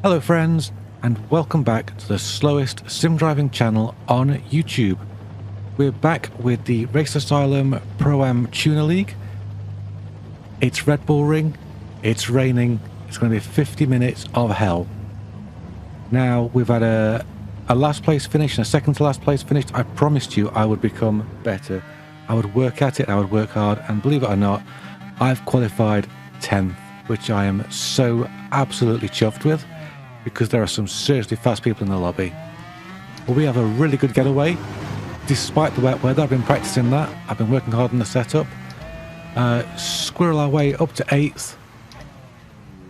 Hello friends, and welcome back to the slowest sim driving channel on YouTube. We're back with the Race Asylum Pro-Am Tuner League. It's Red Bull Ring, it's raining, it's going to be 50 minutes of hell. Now, we've had a last place finish and a second to last place finish. I promised you I would become better. I would work at it, I would work hard, and believe it or not, I've qualified 10th, which I am so absolutely chuffed with, because there are some seriously fast people in the lobby. But we have a really good getaway. Despite the wet weather, I've been practicing that. I've been working hard on the setup. Squirrel our way up to 8th.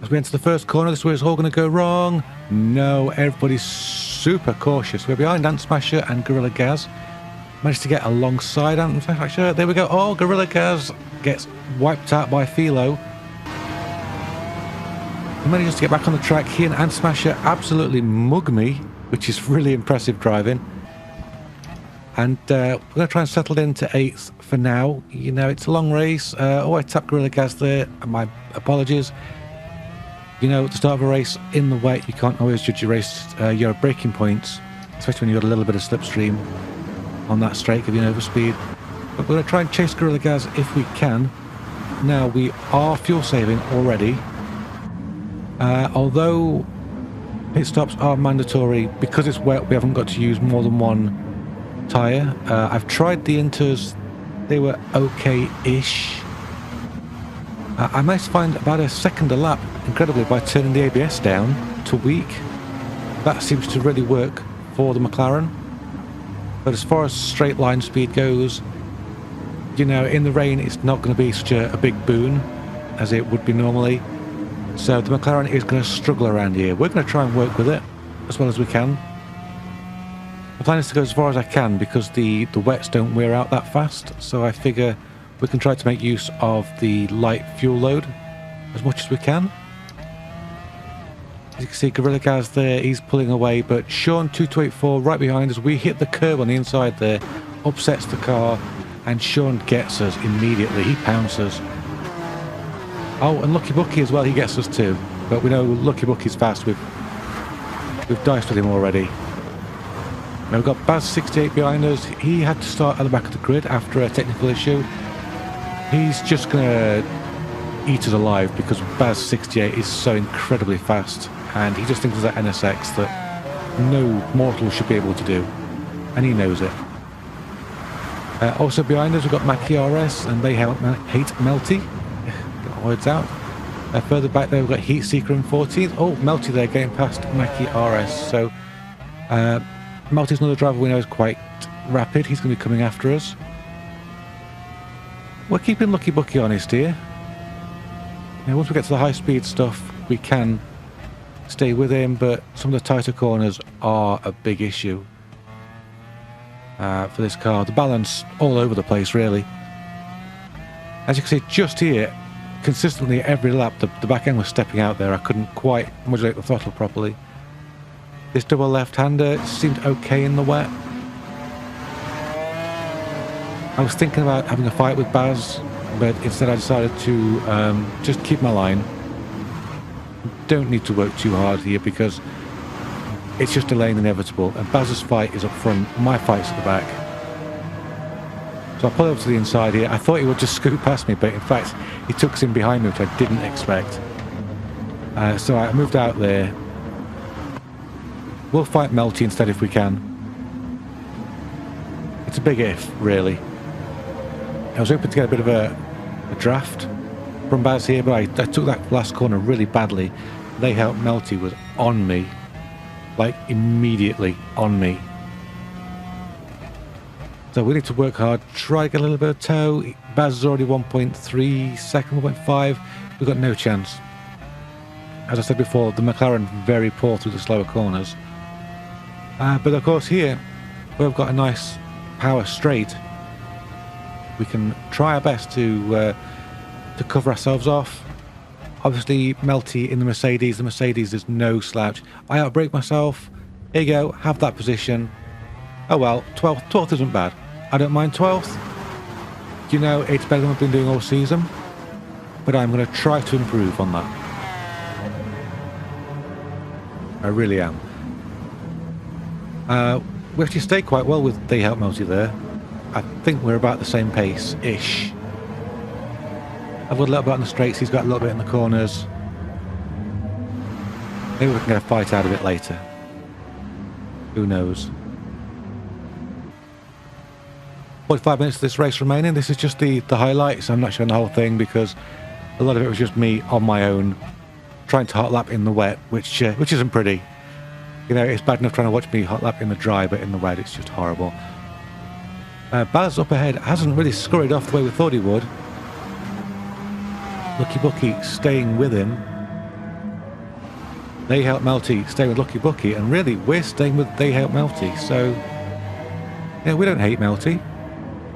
As we enter the first corner, this is where it's all going to go wrong. No, everybody's super cautious. We're behind Ant Smasher and Gorilla Gaz. Managed to get alongside Ant Smasher. There we go. Oh, Gorilla Gaz gets wiped out by Philo. He manages to get back on the track. He and Ant Smasher absolutely mug me, which is really impressive driving. And we're going to try and settle into 8th for now. You know, it's a long race. I tapped Gorilla Gaz there. My apologies. You know, at the start of a race in the wet, you can't always judge your race, your braking points, especially when you've got a little bit of slipstream on that straight, give you an overspeed. But we're going to try and chase Gorilla Gaz if we can. Now, we are fuel saving already. Although pit stops are mandatory, because it's wet, we haven't got to use more than one tyre. I've tried the inters, they were okay-ish. I managed to find about a second a lap, incredibly, by turning the ABS down to weak. That seems to really work for the McLaren. But as far as straight line speed goes, you know, in the rain it's not going to be such a big boon as it would be normally. So the McLaren is going to struggle around here. We're going to try and work with it as well as we can. The plan is to go as far as I can because the wets don't wear out that fast. So I figure we can try to make use of the light fuel load as much as we can. As you can see, Gorilla Gaz there, he's pulling away. But Sean 2284 right behind us. We hit the curb on the inside there, upsets the car, and Sean gets us immediately. He pounces. Oh, and Lucky Bucky as well, he gets us too. But we know Lucky Bucky's fast. We've diced with him already. Now we've got Baz68 behind us. He had to start at the back of the grid after a technical issue. He's just going to eat us alive because Baz68 is so incredibly fast. And he just thinks it's that NSX that no mortal should be able to do. And he knows it. Also behind us we've got Mackie RS, and they hate Melty. Words out. Further back there we've got Heat Seeker and 14th. Oh, Melty there getting past Mackie RS. So Melty's another driver we know is quite rapid. He's going to be coming after us. We're keeping Lucky Bucky honest here. Now, once we get to the high speed stuff we can stay with him, but some of the tighter corners are a big issue for this car. The balance all over the place really. As you can see just here, consistently every lap the back end was stepping out there. I couldn't quite modulate the throttle properly. This double left-hander seemed okay in the wet. I was thinking about having a fight with Baz, but instead I decided to just keep my line. Don't need to work too hard here because it's just delaying the inevitable, and Baz's fight is up front, my fight's at the back. So I pulled over to the inside here. I thought he would just scoot past me, but in fact he took us in behind me, which I didn't expect. So I moved out there. We'll fight Melty instead if we can. It's a big if, really. I was hoping to get a bit of a draft from Baz here, but I took that last corner really badly. They helped. Melty was on me, like immediately on me. So we need to work hard, try to get a little bit of tow. Baz is already 1.3 second, 1.5. We've got no chance. As I said before, the McLaren very poor through the slower corners. But of course here, we've got a nice power straight. We can try our best to cover ourselves off. Obviously, Melty in the Mercedes is no slouch. I outbrake myself. Here you go, have that position. Oh well, 12th isn't bad. I don't mind 12th. You know, it's better than I've been doing all season. But I'm going to try to improve on that. I really am. We actually stayed quite well with They Help Melty there. I think we're about the same pace-ish. I've got a little bit on the straights, he's got a little bit in the corners. Maybe we can get a fight out of it later. Who knows? 45 minutes of this race remaining. This is just the highlights. I'm not showing the whole thing because a lot of it was just me on my own trying to hot lap in the wet, which isn't pretty. You know, it's bad enough trying to watch me hot lap in the dry, but in the wet it's just horrible. Baz up ahead hasn't really scurried off the way we thought he would. Lucky Bucky staying with him. They Help Melty staying with Lucky Bucky, and really we're staying with They Help Melty. So yeah, we don't hate Melty.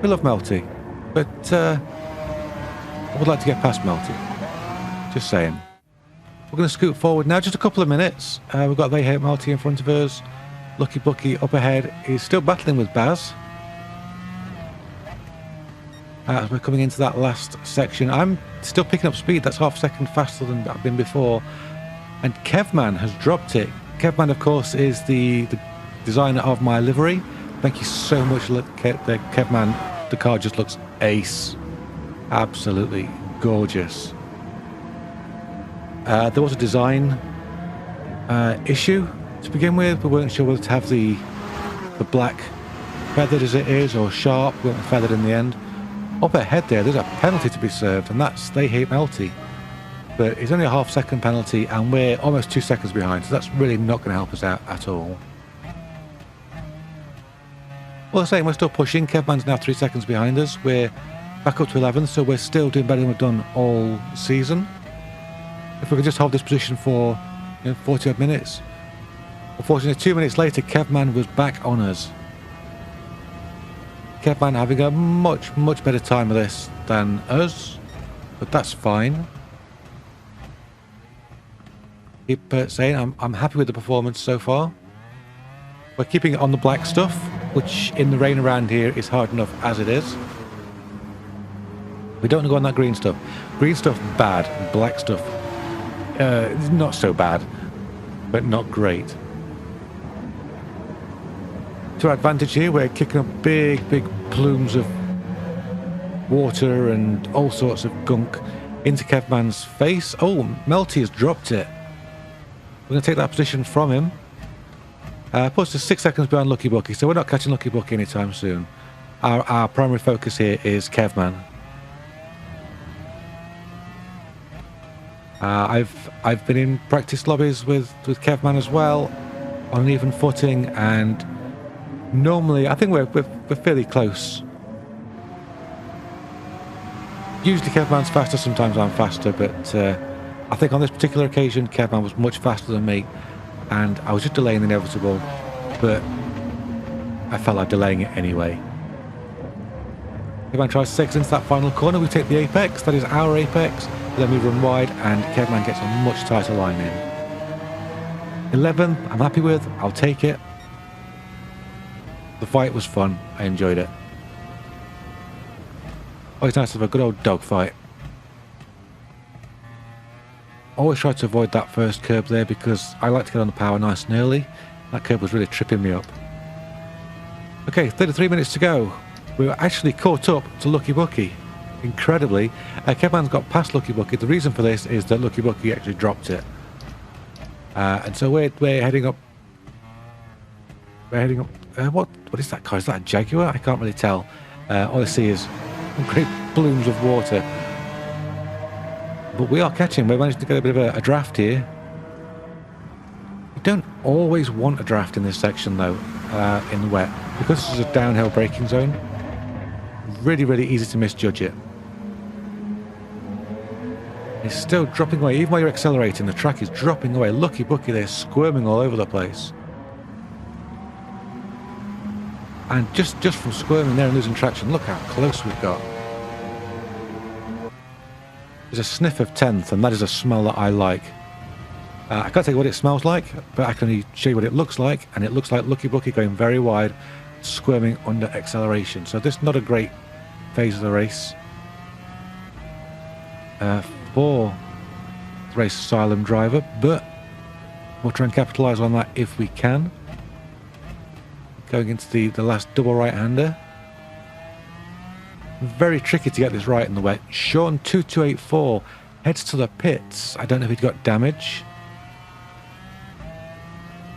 We love Melty, but I would like to get past Melty. Just saying. We're going to scoot forward now, just a couple of minutes. We've got They Help Melty in front of us. Lucky Bucky up ahead is still battling with Baz. As we're coming into that last section, I'm still picking up speed. That's half a second faster than I've been before. And Kevman has dropped it. Kevman, of course, is the designer of my livery. Thank you so much, Kevman. The car just looks ace. Absolutely gorgeous. There was a design issue to begin with. We weren't sure whether to have the black feathered as it is or sharp. We went with feathered in the end. Up ahead there's a penalty to be served, and that's They Hate Melty. But it's only a half-second penalty, and we're almost 2 seconds behind, so that's really not going to help us out at all. Well, I'm saying we're still pushing. Kevman's now 3 seconds behind us. We're back up to 11th, so we're still doing better than we've done all season. If we could just hold this position for 40 odd minutes. Unfortunately, 2 minutes later, Kevman was back on us. Kevman having a much better time of this than us, but that's fine. Keep saying I'm happy with the performance so far. We're keeping it on the black stuff, which in the rain around here is hard enough as it is. We don't want to go on that green stuff. Green stuff bad, black stuff not so bad, but not great. To our advantage here, we're kicking up big plumes of water and all sorts of gunk into Kevman's face. Oh, Melty has dropped it. We're going to take that position from him. Puts us 6 seconds behind Lucky Bucky, so we're not catching Lucky Bucky anytime soon. Our primary focus here is Kevman. I've been in practice lobbies with Kevman as well, on an even footing, and normally I think we're fairly close. Usually Kevman's faster, sometimes I'm faster, but I think on this particular occasion Kevman was much faster than me, and I was just delaying the inevitable, but I felt like delaying it anyway. Kevman tries to take us into that final corner. We take the apex, that is our apex, then we run wide and Kevman gets a much tighter line in. 11, I'm happy with, I'll take it. The fight was fun, I enjoyed it. Always nice to have a good old dog fight. Always try to avoid that first curb there because I like to get on the power nice and early. That curb was really tripping me up. Okay, 33 minutes to go. We were actually caught up to Lucky Bucky. Incredibly, Kevman's got past Lucky Bucky. The reason for this is that Lucky Bucky actually dropped it. And so we're heading up. We're heading up. What is that car? Is that a Jaguar? I can't really tell. All I see is great blooms of water. But we are catching. We managed to get a bit of a draft here. You don't always want a draft in this section though, in the wet, because this is a downhill braking zone. Really easy to misjudge it. It's still dropping away. Even while you're accelerating, the track is dropping away. Lucky Bucky, they're squirming all over the place. And just from squirming there and losing traction, look how close we've got. There's a sniff of 10th, and that is a smell that I like. I can't tell you what it smells like, but I can show you what it looks like, and it looks like Lucky Bucky going very wide, squirming under acceleration. So this is not a great phase of the race for the Race Asylum driver, but We'll try and capitalise on that if we can. Going into the last double right-hander. Very tricky to get this right in the wet. Sean 2284 heads to the pits. I don't know if he'd got damage.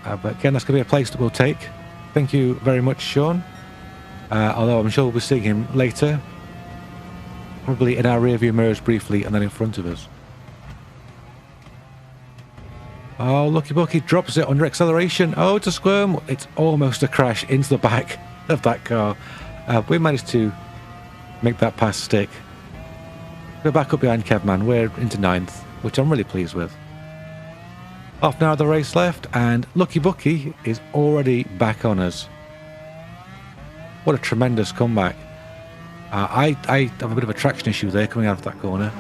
But again, that's going to be a place that we'll take. Thank you very much, Sean. Although I'm sure we'll be seeing him later. Probably in our rearview mirrors briefly and then in front of us. Oh, Lucky Bucky drops it under acceleration. Oh, it's a squirm. It's almost a crash into the back of that car. We managed to make that pass stick. We're back up behind Kevman. We're into 9th, which I'm really pleased with. Half an hour of the race left, and Lucky Bucky is already back on us. What a tremendous comeback. I have a bit of a traction issue there coming out of that corner.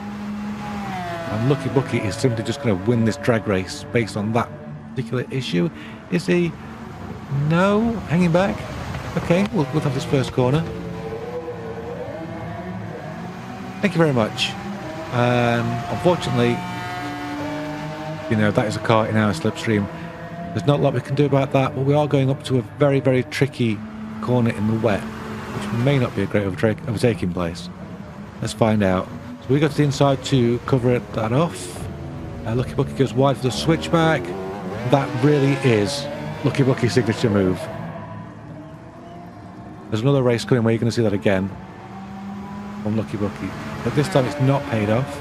And Lucky Bucky is simply just going to win this drag race based on that particular issue. Is he? No? Hanging back? Okay, we'll have this first corner. Thank you very much. Unfortunately, you know, that is a car in our slipstream. There's not a lot we can do about that, but we are going up to a very, very tricky corner in the wet, which may not be a great overtaking place. Let's find out. So we go to the inside to cover that off. Lucky Bucky goes wide for the switchback. That really is Lucky Bucky's signature move. There's another race coming where you're going to see that again from Lucky Bucky, but this time it's not paid off.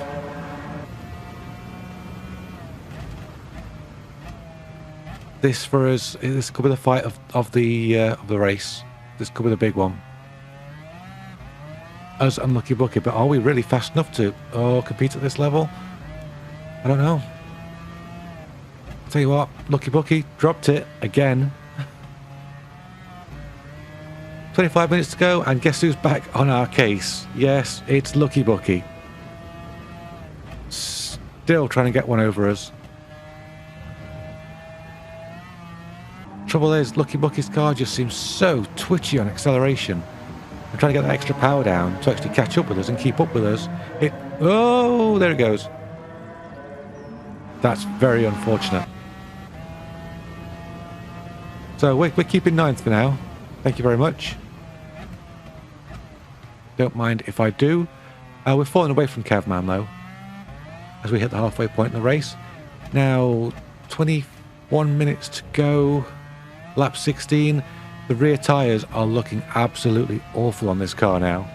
This for us, this could be the fight of the race. This could be the big one. Us and Lucky Bucky, but are we really fast enough to compete at this level? I don't know. I'll tell you what, Lucky Bucky dropped it again. 25 minutes to go, and guess who's back on our case? Yes, it's Lucky Bucky. Still trying to get one over us. Trouble is, Lucky Bucky's car just seems so twitchy on acceleration. I'm trying to get that extra power down to actually catch up with us and keep up with us. Oh, there it goes. That's very unfortunate. So we're keeping 9th for now. Thank you very much. Don't mind if I do. We're falling away from Cavman though, as we hit the halfway point in the race. Now 21 minutes to go. Lap 16. The rear tyres are looking absolutely awful on this car now.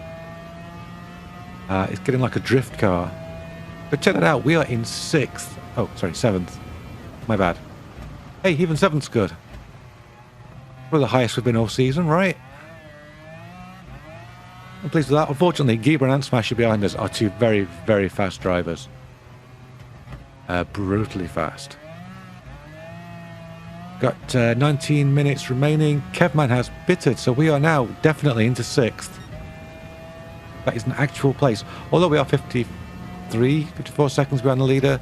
It's getting like a drift car. But check that out, we are in 6th. Oh, sorry, 7th. My bad. Hey, even 7th's good. We're the highest we've been all season, right? I'm pleased with that. Unfortunately, Geber and Ant Smasher behind us are two very, very fast drivers. Brutally fast. Got 19 minutes remaining. Kevman has bittered, so we are now definitely into 6th. That is an actual place. Although we are 54 seconds behind the leader.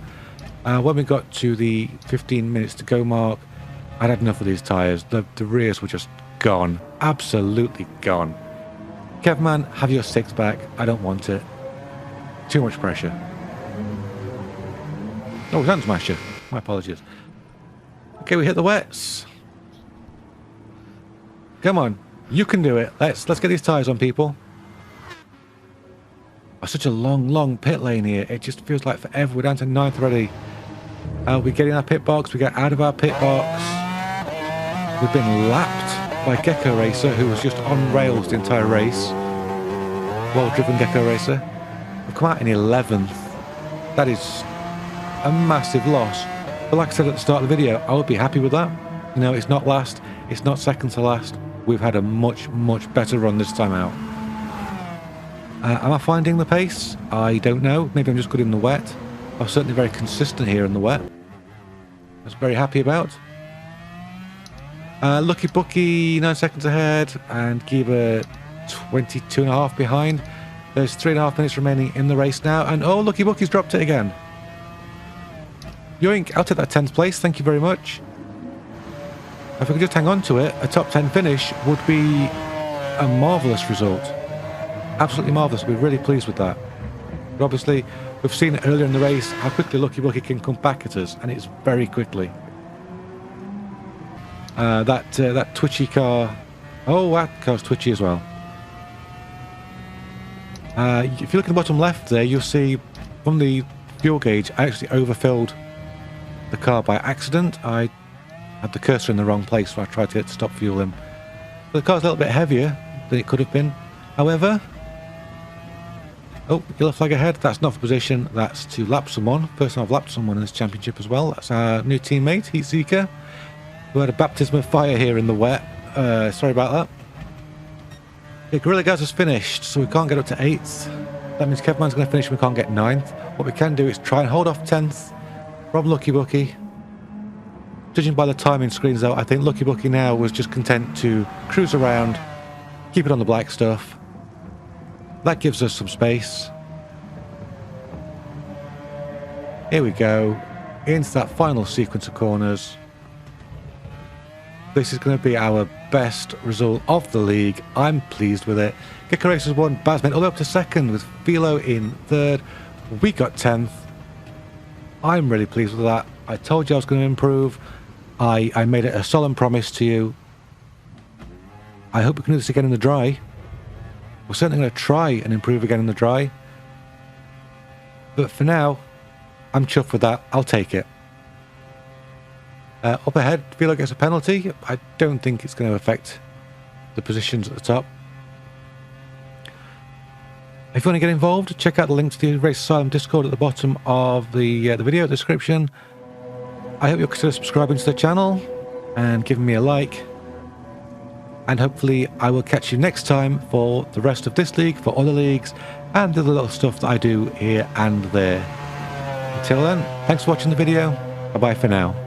When we got to the 15 minutes to go mark, I'd had enough of these tyres. The rears were just gone. Absolutely gone. Kevman, have your 6th back. I don't want it. Too much pressure. Oh, it's Ant Smasher. My apologies. Okay, we hit the wets. Come on, you can do it. Let's get these tyres on, people. Oh, such a long pit lane here. It just feels like forever. We're down to 9th already. We get in our pit box. We get out of our pit box. We've been lapped by Gecko Racer, who was just on rails the entire race. Well-driven Gecko Racer. We've come out in 11th. That is a massive loss. But like I said at the start of the video, I would be happy with that. You know, it's not last, it's not second to last. We've had a much better run this time out. Am I finding the pace? I don't know. Maybe I'm just good in the wet. I was certainly very consistent here in the wet. I was very happy about. Lucky Bucky 9 seconds ahead, and Geber 22.5 behind. There's 3.5 minutes remaining in the race now, and oh, Lucky Bucky's dropped it again. Yoink, I'll take that 10th place, thank you very much. If we could just hang on to it, a top 10 finish would be a marvellous result. Absolutely marvellous, we're really pleased with that. But obviously, we've seen earlier in the race how quickly Lucky Bucky can come back at us, and it's very quickly. That twitchy car. Oh, that car's twitchy as well. If you look at the bottom left there, you'll see from the fuel gauge, I actually overfilled the car by accident. I had the cursor in the wrong place, so I tried to stop fueling. The car's a little bit heavier than it could have been. However, oh, yellow flag ahead. That's not for position. That's to lap someone. First time I've lapped someone in this championship as well. That's our new teammate, Heat Seeker, who had a baptism of fire here in the wet. Sorry about that. Yeah, Gorilla Gaz has finished, so we can't get up to 8th. That means Kevman's going to finish and we can't get 9th. What we can do is try and hold off 10th from Lucky Bucky. Judging by the timing screens though, I think Lucky Bucky now was just content to cruise around, keep it on the black stuff. That gives us some space. Here we go, into that final sequence of corners. This is going to be our best result of the league. I'm pleased with it. Gecko Racers won, Bazman all the way up to 2nd with Philo in 3rd. We got 10th. I'm really pleased with that. I told you I was going to improve. I made it a solemn promise to you. I hope we can do this again in the dry. We're certainly going to try and improve again in the dry. But for now, I'm chuffed with that. I'll take it. Up ahead, Philo gets a penalty. I don't think it's going to affect the positions at the top. If you want to get involved, check out the link to the Race Asylum Discord at the bottom of the video description. I hope you'll consider subscribing to the channel and giving me a like. And hopefully I will catch you next time for the rest of this league, for other leagues, and the little stuff that I do here and there. Until then, thanks for watching the video. Bye-bye for now.